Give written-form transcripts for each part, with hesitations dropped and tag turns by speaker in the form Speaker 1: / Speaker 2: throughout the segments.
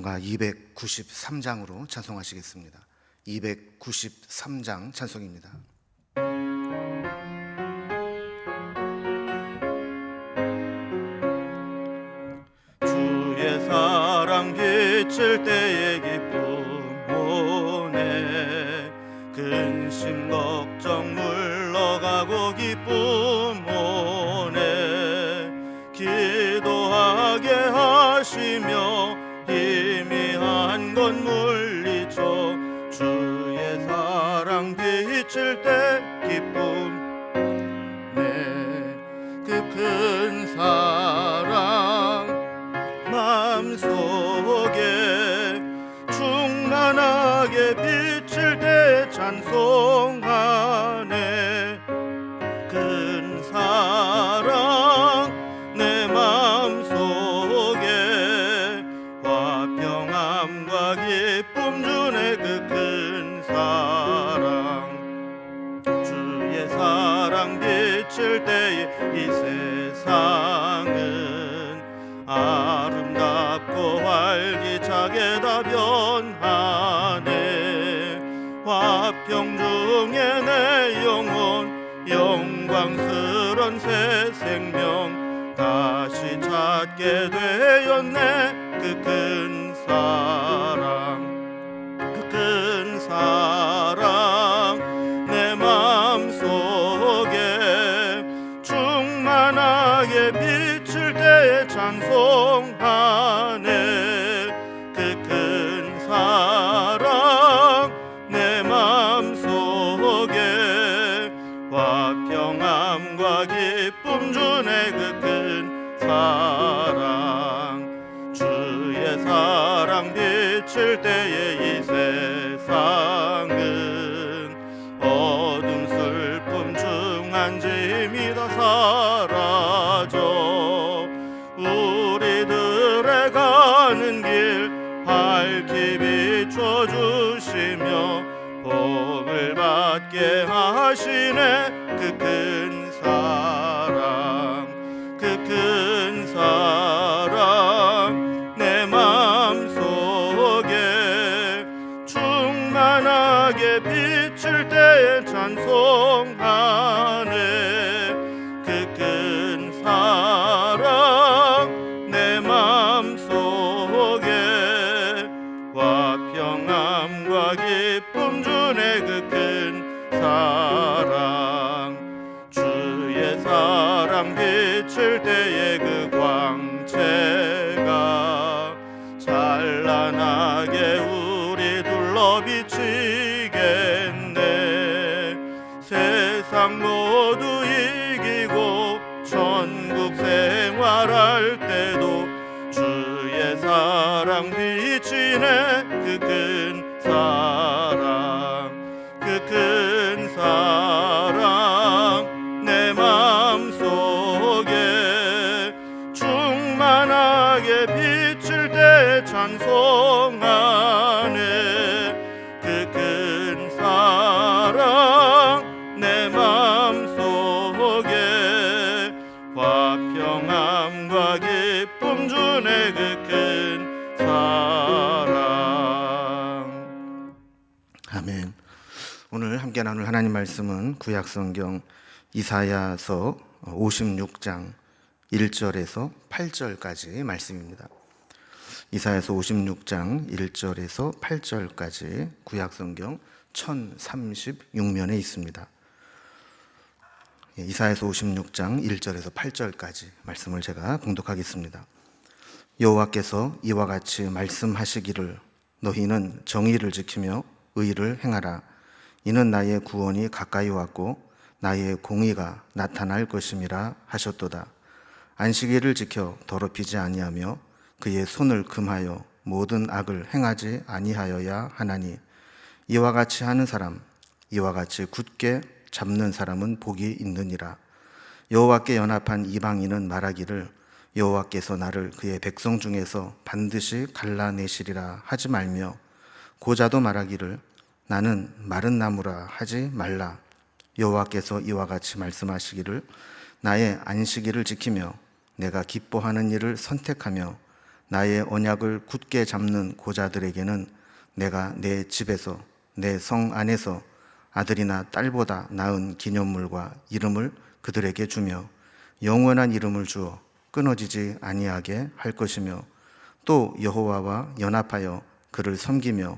Speaker 1: 찬송가 293장으로 찬송하시겠습니다. 293장 찬송입니다.
Speaker 2: 주의 사랑 비칠 때의 기쁨 오네, 근심 걱정 물러가고 기쁨 오네, 기도하게 하시며 희미한 것 물리쳐 주의 사랑 비칠 때 기쁨 그 큰 사랑 마음속에 충만하게 비칠 때 찬송하네. 큰 사랑 내 마음속에 화평함과 기쁨 주네. 그 큰 사랑 주의 사랑 비칠 때에 이 세상은 아름답고 활기차게 다 변하네. 화평 중에 내 영혼 영광스런 새 생명 다시 찾게 되었네. 그 큰 사랑 그 큰 사랑 내 마음속에 충만하게 비칠 때에 찬송하네. 그 큰 사랑 내 마음속에 화평함과 기쁨 주네. 그 큰 사랑 주의 사랑 비칠 때에 이 세상은 어둠 슬픔 중한 짐이 다 사라져 우리들의 가는 길 밝히 비춰주시며 복을 받게 하시네. 그 큰 사랑 그 큰 사랑 내 마음속에 충만하게 비칠 때에 찬송하네. 그 큰 사랑 내 마음속에 화평함과 기쁨 주네. 그 큰 사랑 주의 사랑 비칠 때에 그 광채가 찬란하게 우리 둘러 비치겠네. 세상 모두 이기고 천국 생활할 때도 주의 사랑 비치네. 그 큰 사랑 그 큰 사랑 내 마음속에 충만하게 비칠 때 찬송하네. 그 큰 사랑 내 마음속에 화평함과 기쁨 주네. 그 큰 사랑.
Speaker 1: 아멘. 오늘 함께 나눌 하나님 말씀은 구약성경 이사야서 56장 1절에서 8절까지 말씀입니다. 이사야서 56장 1절에서 8절까지 구약성경 1036면에 있습니다. 이사야서 56장 1절에서 8절까지 말씀을 제가 봉독하겠습니다. 여호와께서 이와 같이 말씀하시기를 너희는 정의를 지키며 의를 행하라. 이는 나의 구원이 가까이 왔고 나의 공의가 나타날 것임이라 하셨도다. 안식일을 지켜 더럽히지 아니하며 그의 손을 금하여 모든 악을 행하지 아니하여야 하나니 이와 같이 하는 사람 이와 같이 굳게 잡는 사람은 복이 있느니라. 여호와께 연합한 이방인은 말하기를 여호와께서 나를 그의 백성 중에서 반드시 갈라내시리라 하지 말며 고자도 말하기를 나는 마른 나무라 하지 말라. 여호와께서 이와 같이 말씀하시기를 나의 안식일을 지키며 내가 기뻐하는 일을 선택하며 나의 언약을 굳게 잡는 고자들에게는 내가 내 집에서 내 성 안에서 아들이나 딸보다 나은 기념물과 이름을 그들에게 주며 영원한 이름을 주어 끊어지지 아니하게 할 것이며 또 여호와와 연합하여 그를 섬기며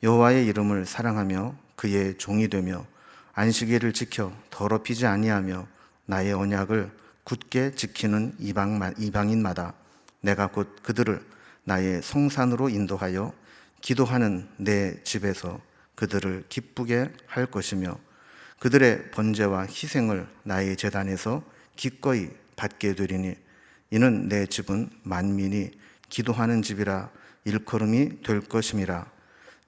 Speaker 1: 여호와의 이름을 사랑하며 그의 종이 되며 안식일을 지켜 더럽히지 아니하며 나의 언약을 굳게 지키는 이방인마다 내가 곧 그들을 나의 성산으로 인도하여 기도하는 내 집에서 그들을 기쁘게 할 것이며 그들의 번제와 희생을 나의 제단에서 기꺼이 받게 되리니 이는 내 집은 만민이 기도하는 집이라 일컬음이 될 것임이라.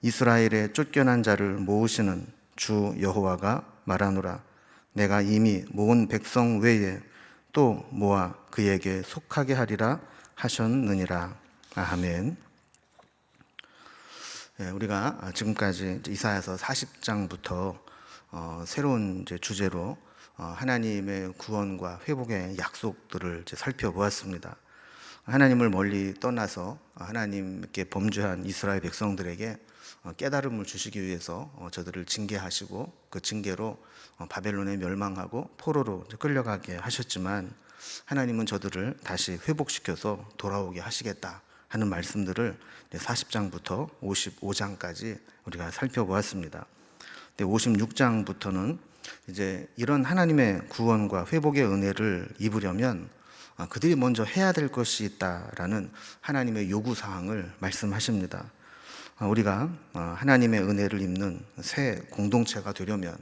Speaker 1: 이스라엘의 쫓겨난 자를 모으시는 주 여호와가 말하노라. 내가 이미 모은 백성 외에 또 모아 그에게 속하게 하리라 하셨느니라. 아멘. 우리가 지금까지 이사야서 40장부터 새로운 주제로 하나님의 구원과 회복의 약속들을 살펴보았습니다. 하나님을 멀리 떠나서 하나님께 범죄한 이스라엘 백성들에게 깨달음을 주시기 위해서 저들을 징계하시고 그 징계로 바벨론에 멸망하고 포로로 끌려가게 하셨지만 하나님은 저들을 다시 회복시켜서 돌아오게 하시겠다 하는 말씀들을 40장부터 55장까지 우리가 살펴보았습니다. 56장부터는 이제 이런 하나님의 구원과 회복의 은혜를 입으려면 그들이 먼저 해야 될 것이 있다라는 하나님의 요구 사항을 말씀하십니다. 우리가 하나님의 은혜를 입는 새 공동체가 되려면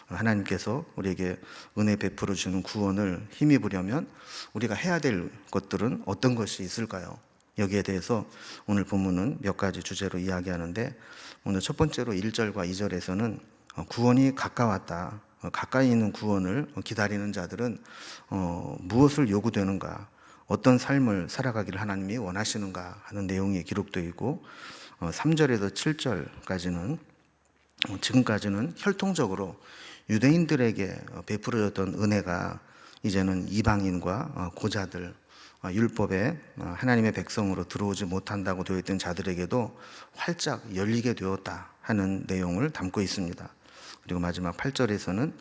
Speaker 1: 하나님께서 우리에게 은혜 베풀어 주는 구원을 힘입으려면 우리가 해야 될 것들은 어떤 것이 있을까요? 여기에 대해서 오늘 본문은 몇 가지 주제로 이야기하는데 오늘 첫 번째로 1절과 2절에서는 구원이 가까웠다. 가까이 있는 구원을 기다리는 자들은 무엇을 요구되는가, 어떤 삶을 살아가기를 하나님이 원하시는가 하는 내용이 기록되어 있고 3절에서 7절까지는 지금까지는 혈통적으로 유대인들에게 베풀어졌던 은혜가 이제는 이방인과 고자들, 율법에 하나님의 백성으로 들어오지 못한다고 되어 있던 자들에게도 활짝 열리게 되었다 하는 내용을 담고 있습니다. 그리고 마지막 8절에서는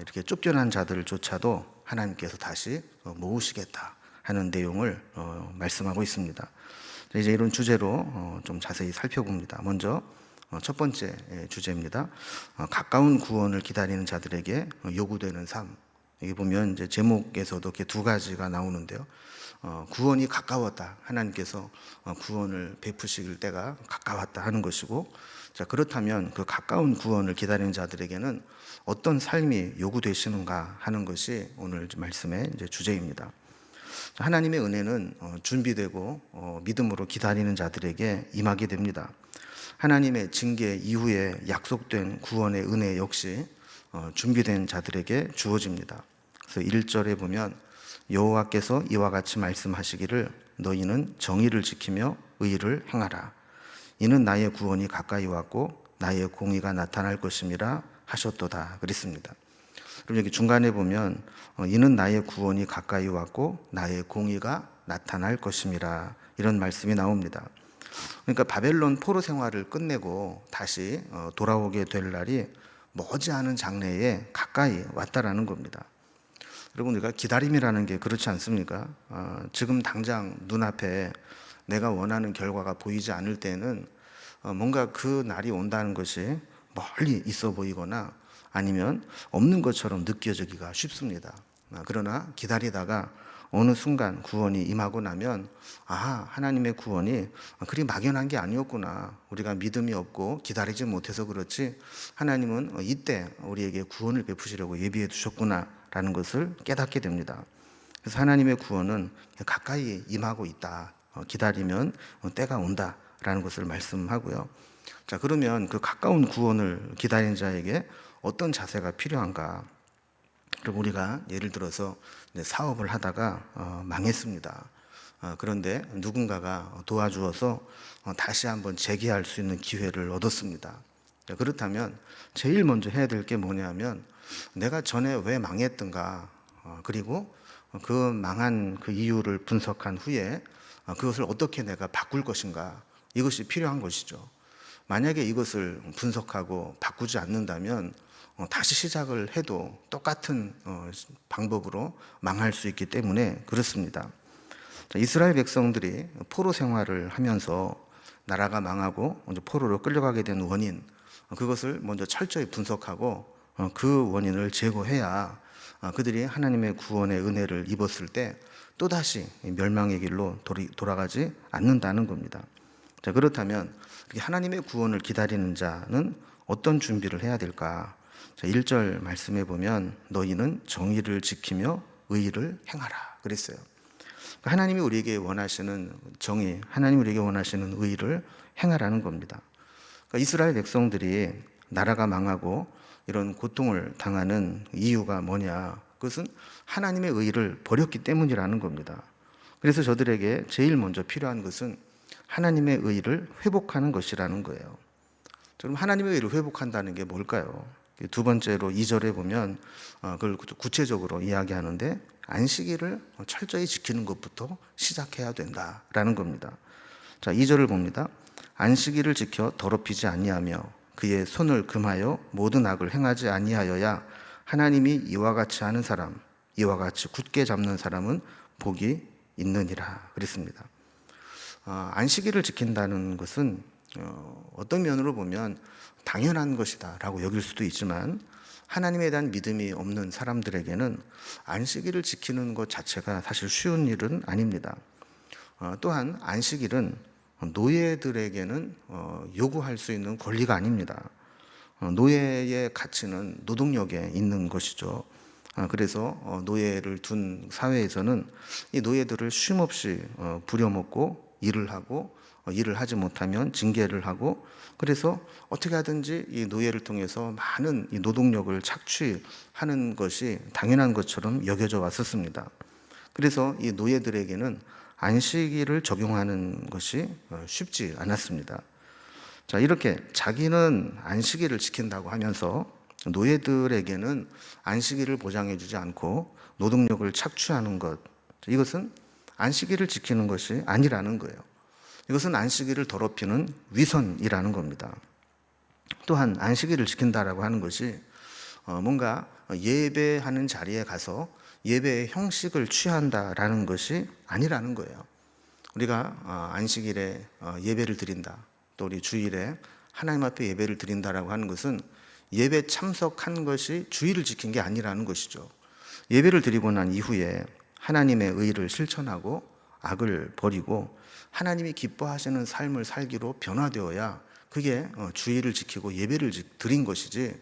Speaker 1: 이렇게 쫓겨난 자들조차도 하나님께서 다시 모으시겠다 하는 내용을 말씀하고 있습니다. 이제 이런 주제로 좀 자세히 살펴봅니다. 먼저 첫 번째 주제입니다. 가까운 구원을 기다리는 자들에게 요구되는 삶. 여기 보면 이제 제목에서도 이렇게 두 가지가 나오는데요. 구원이 가까웠다. 하나님께서 구원을 베푸실 때가 가까웠다 하는 것이고, 자, 그렇다면 그 가까운 구원을 기다리는 자들에게는 어떤 삶이 요구되시는가 하는 것이 오늘 말씀의 이제 주제입니다. 하나님의 은혜는 준비되고 믿음으로 기다리는 자들에게 임하게 됩니다. 하나님의 징계 이후에 약속된 구원의 은혜 역시 준비된 자들에게 주어집니다. 그래서 1절에 보면 여호와께서 이와 같이 말씀하시기를 너희는 정의를 지키며 의를 행하라. 이는 나의 구원이 가까이 왔고 나의 공의가 나타날 것임이라 하셨도다 그랬습니다. 그럼 여기 중간에 보면 이는 나의 구원이 가까이 왔고 나의 공의가 나타날 것임이라 이런 말씀이 나옵니다. 그러니까 바벨론 포로 생활을 끝내고 다시 돌아오게 될 날이 머지않은 장래에 가까이 왔다라는 겁니다. 여러분, 우리가 기다림이라는 게 그렇지 않습니까? 지금 당장 눈앞에 내가 원하는 결과가 보이지 않을 때는 뭔가 그 날이 온다는 것이 멀리 있어 보이거나 아니면 없는 것처럼 느껴지기가 쉽습니다. 그러나 기다리다가 어느 순간 구원이 임하고 나면 하나님의 구원이 그리 막연한 게 아니었구나. 우리가 믿음이 없고 기다리지 못해서 그렇지 하나님은 이때 우리에게 구원을 베푸시려고 예비해 두셨구나 라는 것을 깨닫게 됩니다. 그래서 하나님의 구원은 가까이 임하고 있다. 기다리면 때가 온다 라는 것을 말씀하고요. 자, 그러면 그 가까운 구원을 기다리는 자에게 어떤 자세가 필요한가? 그리고 우리가 예를 들어서 사업을 하다가 망했습니다. 그런데 누군가가 도와주어서 다시 한번 재기할 수 있는 기회를 얻었습니다. 그렇다면 제일 먼저 해야 될 게 뭐냐면 내가 전에 왜 망했던가, 그리고 그 망한 그 이유를 분석한 후에 그것을 어떻게 내가 바꿀 것인가, 이것이 필요한 것이죠. 만약에 이것을 분석하고 바꾸지 않는다면 다시 시작을 해도 똑같은 방법으로 망할 수 있기 때문에 그렇습니다. 이스라엘 백성들이 포로 생활을 하면서 나라가 망하고 먼저 포로로 끌려가게 된 원인, 그것을 먼저 철저히 분석하고 그 원인을 제거해야 그들이 하나님의 구원의 은혜를 입었을 때 또다시 멸망의 길로 돌아가지 않는다는 겁니다. 자, 그렇다면 하나님의 구원을 기다리는 자는 어떤 준비를 해야 될까? 자, 1절 말씀해 보면 너희는 정의를 지키며 의를 행하라 그랬어요. 하나님이 우리에게 원하시는 정의, 하나님이 우리에게 원하시는 의를 행하라는 겁니다. 그러니까 이스라엘 백성들이 나라가 망하고 이런 고통을 당하는 이유가 뭐냐? 그것은 하나님의 의를 버렸기 때문이라는 겁니다. 그래서 저들에게 제일 먼저 필요한 것은 하나님의 의를 회복하는 것이라는 거예요. 그럼 하나님의 의를 회복한다는 게 뭘까요? 두 번째로 2절에 보면 그걸 구체적으로 이야기하는데 안식일을 철저히 지키는 것부터 시작해야 된다라는 겁니다. 자, 2절을 봅니다. 안식일을 지켜 더럽히지 아니하며 그의 손을 금하여 모든 악을 행하지 아니하여야 하나님이 이와 같이 하는 사람, 이와 같이 굳게 잡는 사람은 복이 있느니라 그랬습니다. 안식일을 지킨다는 것은 어떤 면으로 보면 당연한 것이다 라고 여길 수도 있지만 하나님에 대한 믿음이 없는 사람들에게는 안식일을 지키는 것 자체가 사실 쉬운 일은 아닙니다. 또한 안식일은 노예들에게는 요구할 수 있는 권리가 아닙니다. 노예의 가치는 노동력에 있는 것이죠. 그래서 노예를 둔 사회에서는 이 노예들을 쉼없이 부려먹고 일을 하고 일을 하지 못하면 징계를 하고 그래서 어떻게 하든지 이 노예를 통해서 많은 이 노동력을 착취하는 것이 당연한 것처럼 여겨져 왔었습니다. 그래서 이 노예들에게는 안식일을 적용하는 것이 쉽지 않았습니다. 자, 이렇게 자기는 안식일을 지킨다고 하면서 노예들에게는 안식일을 보장해 주지 않고 노동력을 착취하는 것, 이것은 안식일을 지키는 것이 아니라는 거예요. 이것은 안식일을 더럽히는 위선이라는 겁니다. 또한 안식일을 지킨다라고 하는 것이 뭔가 예배하는 자리에 가서 예배의 형식을 취한다라는 것이 아니라는 거예요. 우리가 안식일에 예배를 드린다, 또 우리 주일에 하나님 앞에 예배를 드린다라고 하는 것은 예배 참석한 것이 주일을 지킨 게 아니라는 것이죠. 예배를 드리고 난 이후에 하나님의 의를 실천하고 악을 버리고 하나님이 기뻐하시는 삶을 살기로 변화되어야 그게 주일을 지키고 예배를 드린 것이지,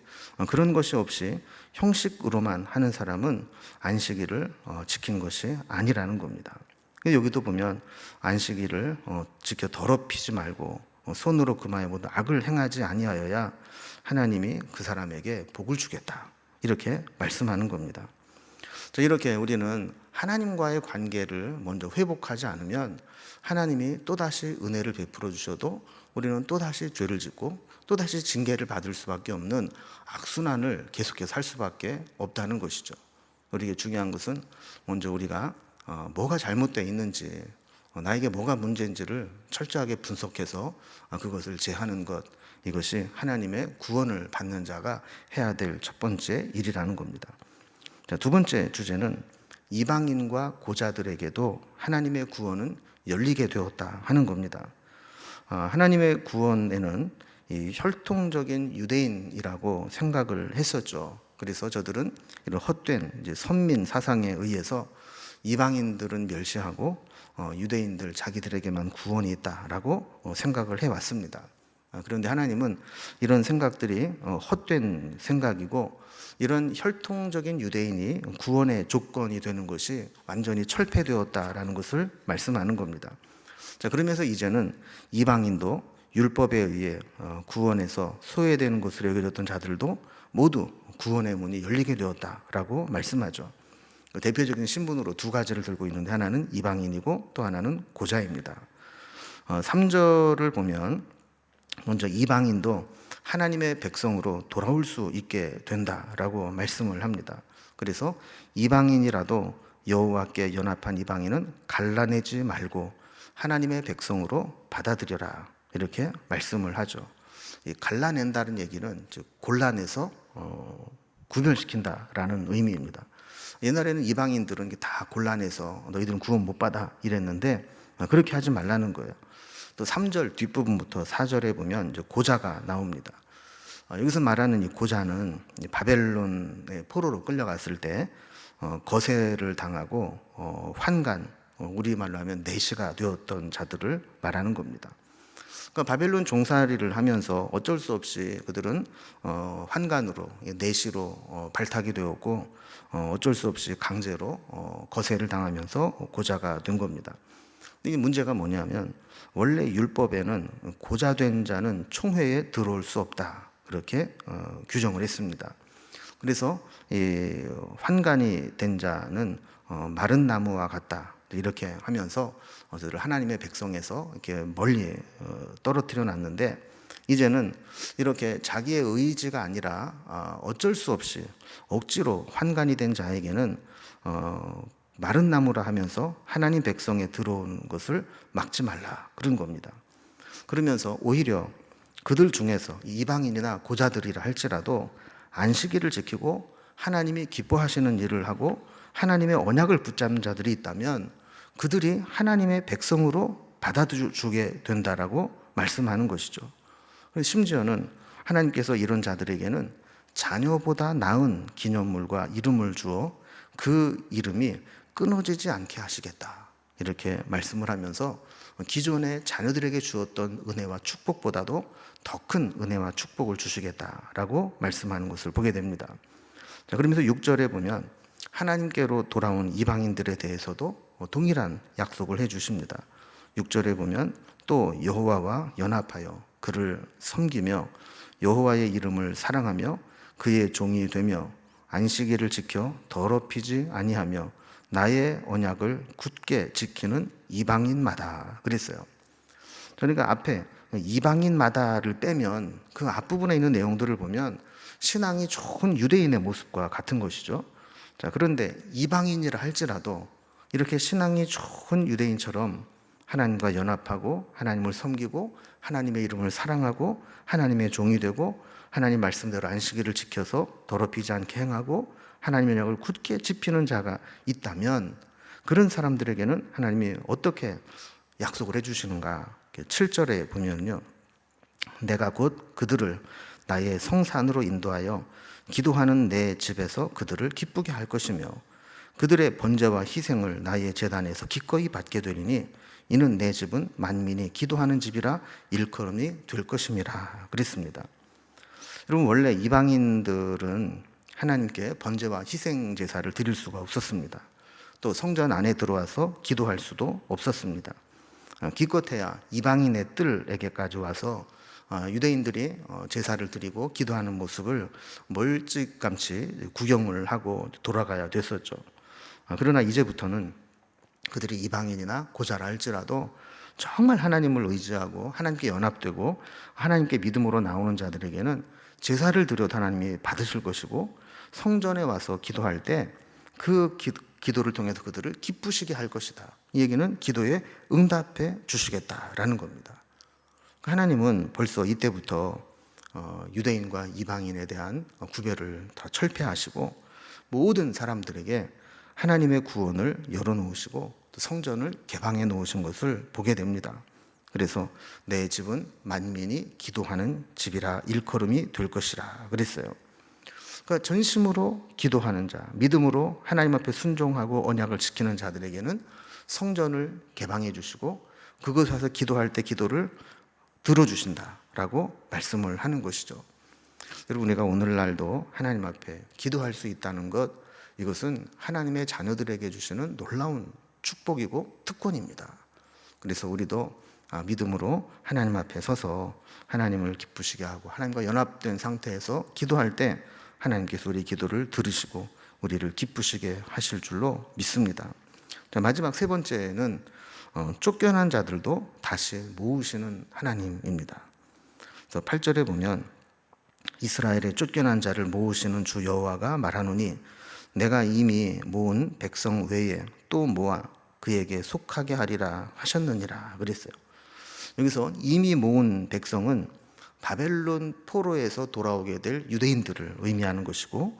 Speaker 1: 그런 것이 없이 형식으로만 하는 사람은 안식일을 지킨 것이 아니라는 겁니다. 여기도 보면 안식일을 지켜 더럽히지 말고 손으로 금하여 모든 악을 행하지 아니하여야 하나님이 그 사람에게 복을 주겠다, 이렇게 말씀하는 겁니다. 이렇게 우리는 하나님과의 관계를 먼저 회복하지 않으면 하나님이 또다시 은혜를 베풀어 주셔도 우리는 또다시 죄를 짓고 또다시 징계를 받을 수밖에 없는 악순환을 계속해서 할 수밖에 없다는 것이죠. 우리에게 중요한 것은 먼저 우리가 뭐가 잘못되어 있는지, 나에게 뭐가 문제인지를 철저하게 분석해서 그것을 제하는 것, 이것이 하나님의 구원을 받는 자가 해야 될 첫 번째 일이라는 겁니다. 자, 두 번째 주제는 이방인과 고자들에게도 하나님의 구원은 열리게 되었다 하는 겁니다. 하나님의 구원에는 이 혈통적인 유대인이라고 생각을 했었죠. 그래서 저들은 이런 헛된 이제 선민 사상에 의해서 이방인들은 멸시하고 유대인들 자기들에게만 구원이 있다라고 생각을 해왔습니다. 그런데 하나님은 이런 생각들이 헛된 생각이고 이런 혈통적인 유대인이 구원의 조건이 되는 것이 완전히 철폐되었다라는 것을 말씀하는 겁니다. 자, 그러면서 이제는 이방인도 율법에 의해 구원에서 소외되는 것으로 여겨졌던 자들도 모두 구원의 문이 열리게 되었다라고 말씀하죠. 대표적인 신분으로 두 가지를 들고 있는데 하나는 이방인이고 또 하나는 고자입니다. 3절을 보면 먼저 이방인도 하나님의 백성으로 돌아올 수 있게 된다라고 말씀을 합니다. 그래서 이방인이라도 여호와께 연합한 이방인은 갈라내지 말고 하나님의 백성으로 받아들여라, 이렇게 말씀을 하죠. 이 갈라낸다는 얘기는 즉 골라내서 구별시킨다라는 의미입니다. 옛날에는 이방인들은 다 골라내서 너희들은 구원 못 받아 이랬는데 그렇게 하지 말라는 거예요. 또 3절 뒷부분부터 4절에 보면 이제 고자가 나옵니다. 여기서 말하는 이 고자는 바벨론의 포로로 끌려갔을 때 거세를 당하고 환관, 우리말로 하면 내시가 되었던 자들을 말하는 겁니다. 그러니까 바벨론 종살이를 하면서 어쩔 수 없이 그들은 환관으로, 내시로 발탁이 되었고 어쩔 수 없이 강제로 거세를 당하면서 고자가 된 겁니다. 이게 문제가 뭐냐면 원래 율법에는 고자된 자는 총회에 들어올 수 없다, 그렇게 규정을 했습니다. 그래서 이 환관이 된 자는 마른 나무와 같다, 이렇게 하면서 그들을 하나님의 백성에서 이렇게 멀리 떨어뜨려 놨는데, 이제는 이렇게 자기의 의지가 아니라 어쩔 수 없이 억지로 환관이 된 자에게는 마른 나무라 하면서 하나님 백성에 들어오는 것을 막지 말라, 그런 겁니다. 그러면서 오히려 그들 중에서 이방인이나 고자들이라 할지라도 안식일을 지키고 하나님이 기뻐하시는 일을 하고 하나님의 언약을 붙잡는 자들이 있다면 그들이 하나님의 백성으로 받아주게 된다라고 말씀하는 것이죠. 심지어는 하나님께서 이런 자들에게는 자녀보다 나은 기념물과 이름을 주어 그 이름이 끊어지지 않게 하시겠다, 이렇게 말씀을 하면서 기존의 자녀들에게 주었던 은혜와 축복보다도 더 큰 은혜와 축복을 주시겠다라고 말씀하는 것을 보게 됩니다. 자, 그러면서 6절에 보면 하나님께로 돌아온 이방인들에 대해서도 동일한 약속을 해 주십니다. 6절에 보면 또 여호와와 연합하여 그를 섬기며 여호와의 이름을 사랑하며 그의 종이 되며 안식일을 지켜 더럽히지 아니하며 나의 언약을 굳게 지키는 이방인마다, 그랬어요. 그러니까 앞에 이방인마다를 빼면 그 앞부분에 있는 내용들을 보면 신앙이 좋은 유대인의 모습과 같은 것이죠. 자, 그런데 이방인이라 할지라도 이렇게 신앙이 좋은 유대인처럼 하나님과 연합하고 하나님을 섬기고 하나님의 이름을 사랑하고 하나님의 종이 되고 하나님 말씀대로 안식일을 지켜서 더럽히지 않게 행하고 하나님의 언약을 굳게 지키는 자가 있다면 그런 사람들에게는 하나님이 어떻게 약속을 해주시는가. 7절에 보면요, 내가 곧 그들을 나의 성산으로 인도하여 기도하는 내 집에서 그들을 기쁘게 할 것이며 그들의 번제와 희생을 나의 제단에서 기꺼이 받게 되리니 이는 내 집은 만민이 기도하는 집이라 일컬음이 될 것임이라, 그랬습니다. 여러분, 원래 이방인들은 하나님께 번제와 희생 제사를 드릴 수가 없었습니다. 또 성전 안에 들어와서 기도할 수도 없었습니다. 기껏해야 이방인의 뜰에게까지 와서 유대인들이 제사를 드리고 기도하는 모습을 멀찌감치 구경을 하고 돌아가야 됐었죠. 그러나 이제부터는 그들이 이방인이나 고자라 할지라도 정말 하나님을 의지하고 하나님께 연합되고 하나님께 믿음으로 나오는 자들에게는 제사를 드려도 하나님이 받으실 것이고 성전에 와서 기도할 때 그 기도를 통해서 그들을 기쁘시게 할 것이다. 이 얘기는 기도에 응답해 주시겠다라는 겁니다. 하나님은 벌써 이때부터 유대인과 이방인에 대한 구별을 다 철폐하시고 모든 사람들에게 하나님의 구원을 열어놓으시고 또 성전을 개방해 놓으신 것을 보게 됩니다. 그래서 내 집은 만민이 기도하는 집이라 일컬음이 될 것이라 그랬어요. 그러니까 전심으로 기도하는 자, 믿음으로 하나님 앞에 순종하고 언약을 지키는 자들에게는 성전을 개방해 주시고 그곳에 와서 기도할 때 기도를 들어주신다라고 말씀을 하는 것이죠. 여러분, 우리가 오늘날도 하나님 앞에 기도할 수 있다는 것, 이것은 하나님의 자녀들에게 주시는 놀라운 축복이고 특권입니다. 그래서 우리도 믿음으로 하나님 앞에 서서 하나님을 기쁘시게 하고 하나님과 연합된 상태에서 기도할 때 하나님께서 우리 기도를 들으시고 우리를 기쁘시게 하실 줄로 믿습니다. 마지막 세 번째는 쫓겨난 자들도 다시 모으시는 하나님입니다. 그래서 8절에 보면 이스라엘의 쫓겨난 자를 모으시는 주 여호와가 말하노니 내가 이미 모은 백성 외에 또 모아 그에게 속하게 하리라 하셨느니라 그랬어요. 여기서 이미 모은 백성은 바벨론 포로에서 돌아오게 될 유대인들을 의미하는 것이고,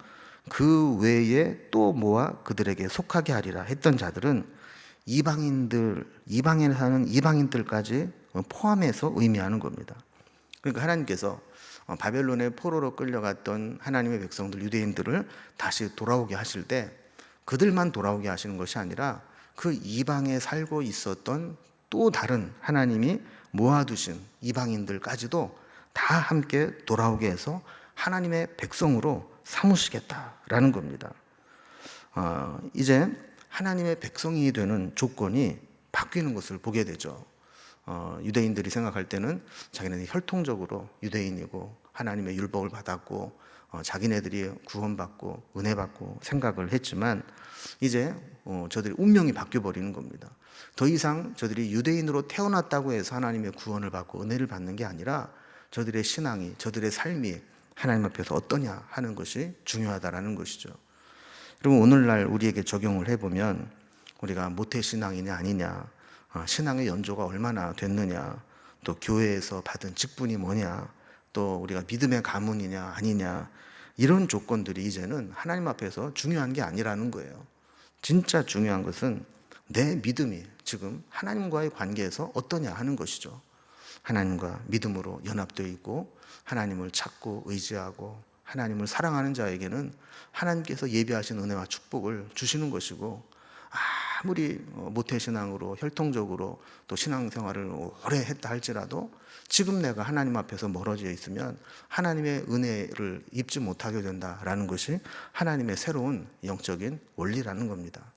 Speaker 1: 그 외에 또 모아 그들에게 속하게 하리라 했던 자들은 이방인에 사는 이방인들까지 포함해서 의미하는 겁니다. 그러니까 하나님께서 바벨론의 포로로 끌려갔던 하나님의 백성들, 유대인들을 다시 돌아오게 하실 때 그들만 돌아오게 하시는 것이 아니라 그 이방에 살고 있었던 또 다른 하나님이 모아두신 이방인들까지도 다 함께 돌아오게 해서 하나님의 백성으로 삼으시겠다라는 겁니다. 이제 하나님의 백성이 되는 조건이 바뀌는 것을 보게 되죠. 유대인들이 생각할 때는 자기네들이 혈통적으로 유대인이고 하나님의 율법을 받았고 자기네들이 구원받고 은혜받고 생각을 했지만, 이제 저들의 운명이 바뀌어버리는 겁니다. 더 이상 저들이 유대인으로 태어났다고 해서 하나님의 구원을 받고 은혜를 받는 게 아니라 저들의 신앙이, 저들의 삶이 하나님 앞에서 어떠냐 하는 것이 중요하다라는 것이죠. 그리고 오늘날 우리에게 적용을 해보면 우리가 모태신앙이냐 아니냐, 신앙의 연조가 얼마나 됐느냐, 또 교회에서 받은 직분이 뭐냐, 또 우리가 믿음의 가문이냐 아니냐, 이런 조건들이 이제는 하나님 앞에서 중요한 게 아니라는 거예요. 진짜 중요한 것은 내 믿음이 지금 하나님과의 관계에서 어떠냐 하는 것이죠. 하나님과 믿음으로 연합되어 있고 하나님을 찾고 의지하고 하나님을 사랑하는 자에게는 하나님께서 예비하신 은혜와 축복을 주시는 것이고, 아무리 모태신앙으로 혈통적으로 또 신앙생활을 오래 했다 할지라도 지금 내가 하나님 앞에서 멀어져 있으면 하나님의 은혜를 입지 못하게 된다라는 것이 하나님의 새로운 영적인 원리라는 겁니다.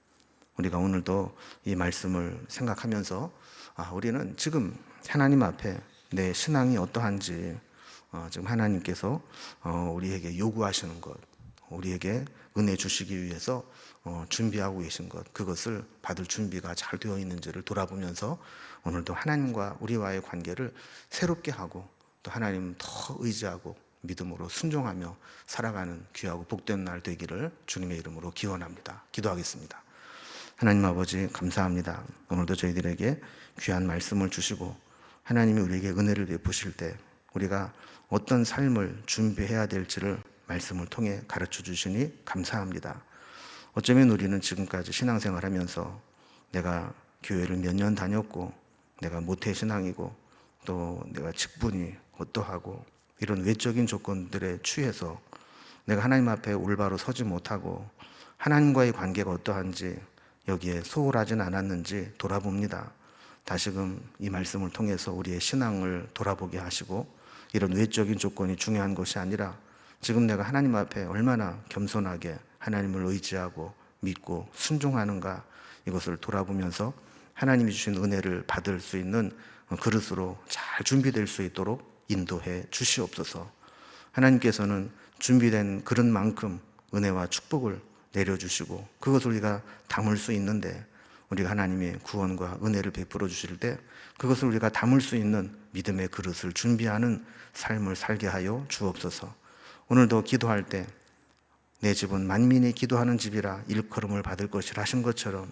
Speaker 1: 우리가 오늘도 이 말씀을 생각하면서 우리는 지금 하나님 앞에 내 신앙이 어떠한지, 지금 하나님께서 우리에게 요구하시는 것, 우리에게 은혜 주시기 위해서 준비하고 계신 것, 그것을 받을 준비가 잘 되어 있는지를 돌아보면서 오늘도 하나님과 우리와의 관계를 새롭게 하고 또 하나님 더 의지하고 믿음으로 순종하며 살아가는 귀하고 복된 날 되기를 주님의 이름으로 기원합니다. 기도하겠습니다. 하나님 아버지, 감사합니다. 오늘도 저희들에게 귀한 말씀을 주시고 하나님이 우리에게 은혜를 베푸실 때 우리가 어떤 삶을 준비해야 될지를 말씀을 통해 가르쳐 주시니 감사합니다. 어쩌면 우리는 지금까지 신앙생활하면서 내가 교회를 몇 년 다녔고 내가 모태신앙이고 또 내가 직분이 어떠하고 이런 외적인 조건들에 취해서 내가 하나님 앞에 올바로 서지 못하고 하나님과의 관계가 어떠한지 여기에 소홀하진 않았는지 돌아봅니다. 다시금 이 말씀을 통해서 우리의 신앙을 돌아보게 하시고 이런 외적인 조건이 중요한 것이 아니라 지금 내가 하나님 앞에 얼마나 겸손하게 하나님을 의지하고 믿고 순종하는가, 이것을 돌아보면서 하나님이 주신 은혜를 받을 수 있는 그릇으로 잘 준비될 수 있도록 인도해 주시옵소서. 하나님께서는 준비된 그릇만큼 은혜와 축복을 내려주시고 그것을 우리가 담을 수 있는데, 우리가 하나님의 구원과 은혜를 베풀어 주실 때 그것을 우리가 담을 수 있는 믿음의 그릇을 준비하는 삶을 살게 하여 주옵소서. 오늘도 기도할 때 내 집은 만민이 기도하는 집이라 일컬음을 받을 것이라 하신 것처럼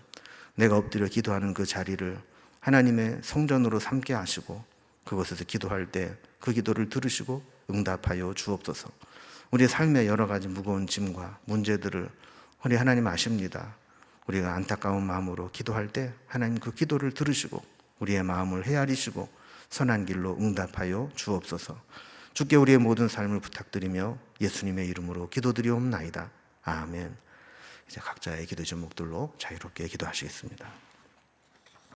Speaker 1: 내가 엎드려 기도하는 그 자리를 하나님의 성전으로 삼게 하시고 그곳에서 기도할 때 그 기도를 들으시고 응답하여 주옵소서. 우리의 삶의 여러 가지 무거운 짐과 문제들을 우리 하나님 아십니다. 우리가 안타까운 마음으로 기도할 때 하나님 그 기도를 들으시고 우리의 마음을 헤아리시고 선한 길로 응답하여 주옵소서. 주께 우리의 모든 삶을 부탁드리며 예수님의 이름으로 기도드리옵나이다. 아멘. 이제 각자의 기도 제목들로 자유롭게 기도하시겠습니다.